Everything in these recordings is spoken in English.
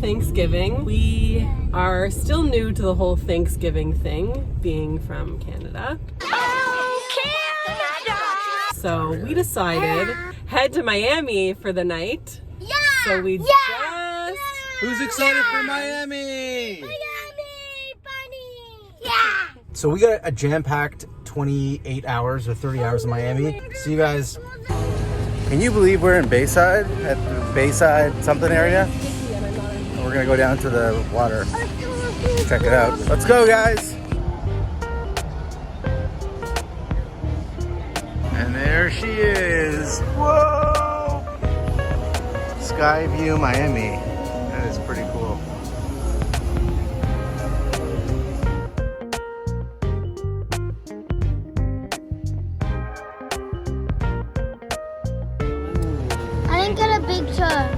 Thanksgiving. We are still new to the whole Thanksgiving thing, being from Canada. So we decided head to Miami for the night. Yeah! So we just... Who's excited for Miami? Miami, bunny! Yeah! So we got a jam-packed 28 hours or 30 hours in Miami. See you guys. Can you believe we're in Bayside? At the Bayside something area? And we're gonna go down to the water. Check it out. Let's go, guys. And there she is. Whoa! Skyview, Miami. That is pretty cool. I didn't get a picture.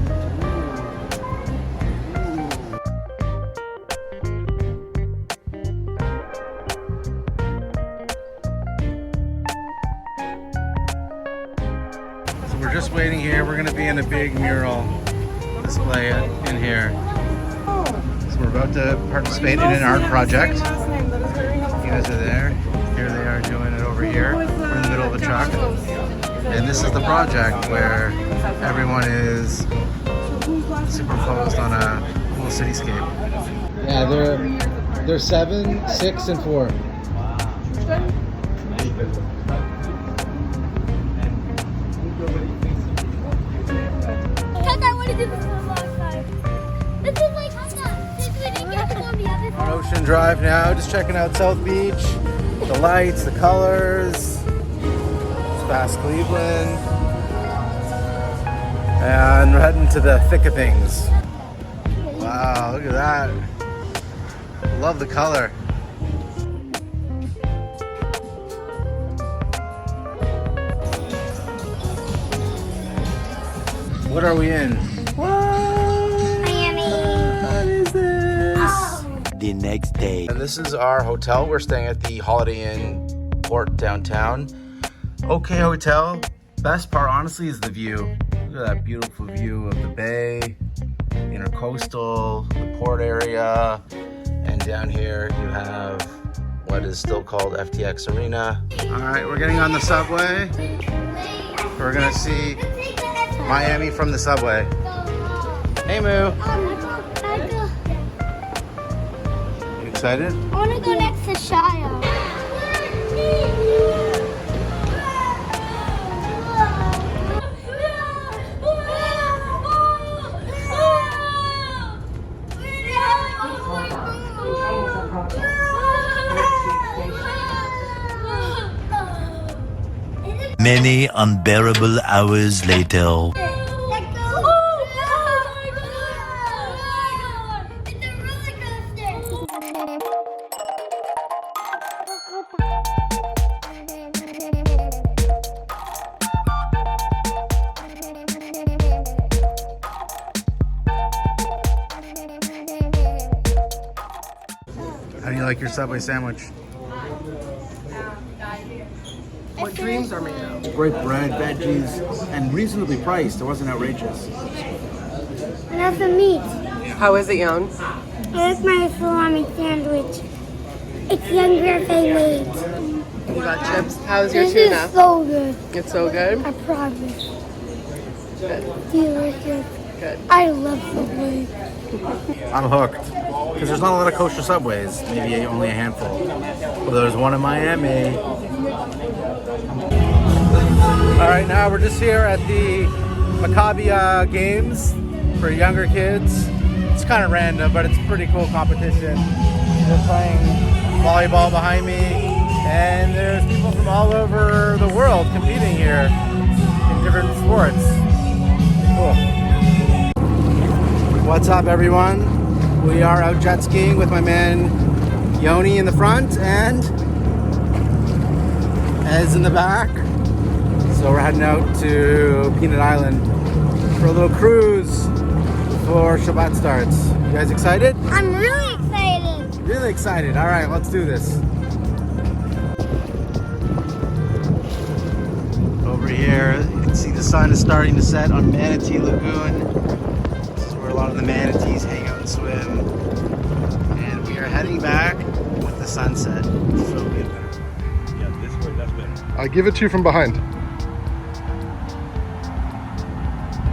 So we're just waiting here. We're gonna be in a big mural display in here. So we're about to participate in an art project. You guys are there. Here they are doing it over here. We're in the middle of a truck. And this is the project where everyone is superimposed on a cool cityscape. Yeah, they're 7, 6, and 4. Because I want to do this for a long time. This is like, since we didn't get to go on the other On Ocean Drive now, just checking out South Beach. The lights, the colors. It's past Cleveland. And we're heading to the thick of things. Wow, look at that. Love the color. What are we in? Miami. What is this? Oh. The next day. And this is our hotel. We're staying at the Holiday Inn Port downtown. Okay hotel. Best part, honestly, is the view. Look at that beautiful view of the bay, the intercoastal, the port area, and down here you have what is still called FTX Arena. All right, we're getting on the subway. We're gonna see Miami from the subway. Hey, Moo. You excited? I want to go next to Shia. Many unbearable hours later. How do you like your Subway sandwich? What dreams are made of? Great bread, veggies, and reasonably priced. It wasn't outrageous. And that's the meat. How is it, Yon? Here's my salami sandwich. It's younger they made. You got chips? How's your This tuna? is so good. It's so good? I promise. Good. Delicious. Good. I love Subway. I'm hooked. Because there's not a lot of kosher Subways. Maybe only a handful. But there's one in Miami. Alright, now we're just here at the Maccabi games for younger kids. It's kind of random, but it's a pretty cool competition. They're playing volleyball behind me, and there's people from all over the world competing here in different sports. Cool. What's up, everyone? We are out jet skiing with my man Yoni in the front and Ez in the back. So we're heading out to Peanut Island for a little cruise before Shabbat starts. You guys excited? I'm really excited. Really excited. All right, let's do this. Over here, you can see the sun is starting to set on Manatee Lagoon. This is where a lot of the manatees hang out. back with the sunset. So good. Yeah, this way, that's better. I give it to you from behind.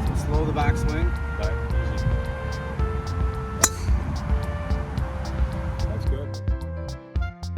So slow the backswing.